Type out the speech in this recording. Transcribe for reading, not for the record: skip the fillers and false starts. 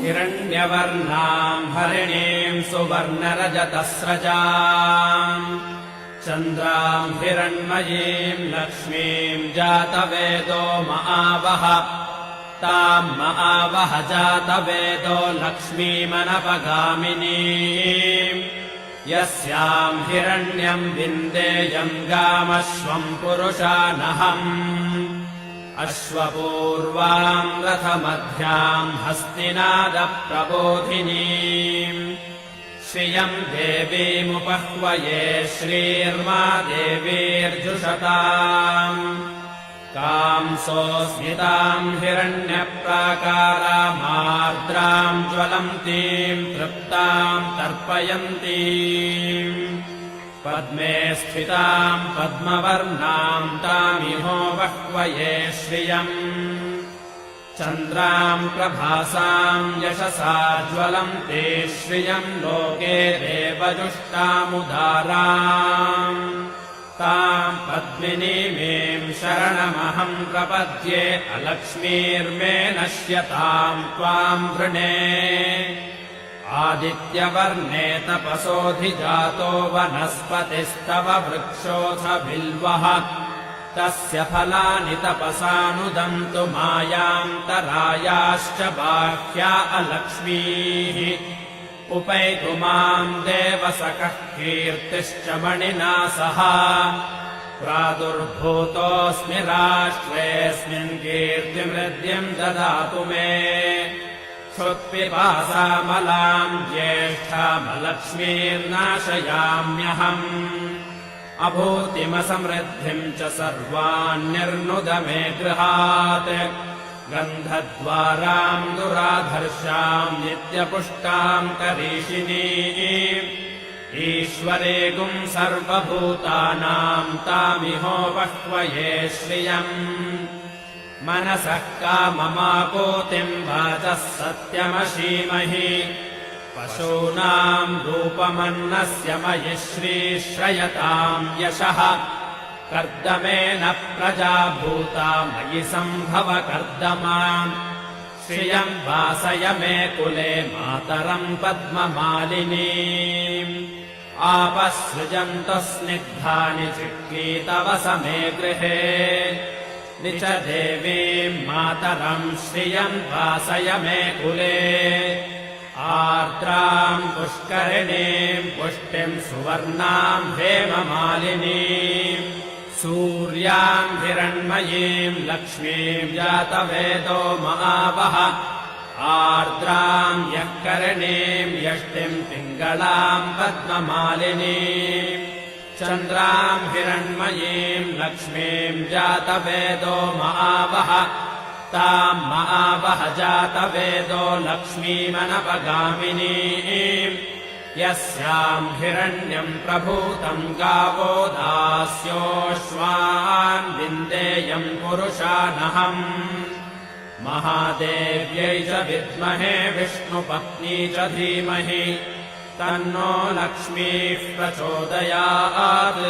हिरण्यवर्णाम् हरिणीम् सुवर्णरजतस्रजाम् चन्द्राम् हिरण्मयीम् लक्ष्मीम् जातवेदो महावह ताम् महावह जातवेदो लक्ष्मीमनपगामिनीम् यस्याम् हिरण्यम् विन्देयम् गामश्वम् पुरुषानहम् अश्वपूर्वाम् रथमध्याम् हस्तिनादप्रबोधिनीम् श्रियम् देवीमुपह्वये श्रीर्मा देवीर्जुषताम् कांसोऽस्मिताम् हिरण्यप्राकारामार्द्राम् ज्वलन्तीम् तृप्ताम् तर्पयन्तीम् पद्मे स्थिताम् पद्मवर्णाम् तामिहो बह्वये श्रियम् चन्द्राम् प्रभासाम् यशसा ज्वलन्ते श्रियम् लोके देवजुष्टामुदाराम् ताम् पद्मिनीमीम् शरणमहम् प्रपद्ये अलक्ष्मीर्मे नश्यताम् त्वाम् वृणे आदित्यवर्णे तपसोऽधिजातो वनस्पतिस्तव वृक्षोऽथ बिल्वः तस्य फलानि तपसानुदन्तु मायान्तरायाश्च बाह्या अलक्ष्मीः उपैतु माम् देवसखः कीर्तिश्च मणिना सह प्रादुर्भूतोऽस्मि राष्ट्रेऽस्मिन् कीर्तिमृद्धिम् ददातु मे क्षुत्पिपासामलाम् ज्येष्ठामलक्ष्मीर्नाशयाम्यहम् अभूतिमसमृद्धिम् च सर्वान्निर्नुद मे गृहात् गन्धद्वाराम् दुराधर्षाम् नित्यपुष्टाम् करीषिणीम् ईश्वरेगुम् सर्वभूतानाम् तामिहो बह्वये श्रियम् मनसः काममापूतिम् वाचः सत्यमशीमहि पशूनाम् रूपमन्नस्य मयि श्रीश्रयताम् यशः कर्दमेन प्रजा भूता मयि सम्भव कर्दमाम् श्रियम् वासय मे कुले मातरम् पद्ममालिनीम् आपः सृजन्तु स्निग्धानि चिक्लीतव समे गृहे निच देवीम् मातरम् श्रियम् वासय मे कुले आर्द्राम् पुष्करिणीम् पुष्टिम् सुवर्णाम् हेममालिनीम् सूर्याम् हिरण्मयीम् लक्ष्मीम् जातवेदो महावह आर्द्राम् यःकरिणीम् यष्टिम् पिङ्गलाम् पद्ममालिनीम् चन्द्राम् हिरण्मयीम् लक्ष्मीम् जातवेदो महावह ताम् महावह जातवेदो लक्ष्मीमनपगामिनीम् यस्याम् हिरण्यम् प्रभूतम् गावो दास्योऽश्वान् विन्देयम् पुरुषानहम् महादेव्यै च विद्महे विष्णुपत्नी च धीमहि तन्नो लक्ष्मीः प्रचोदयात्।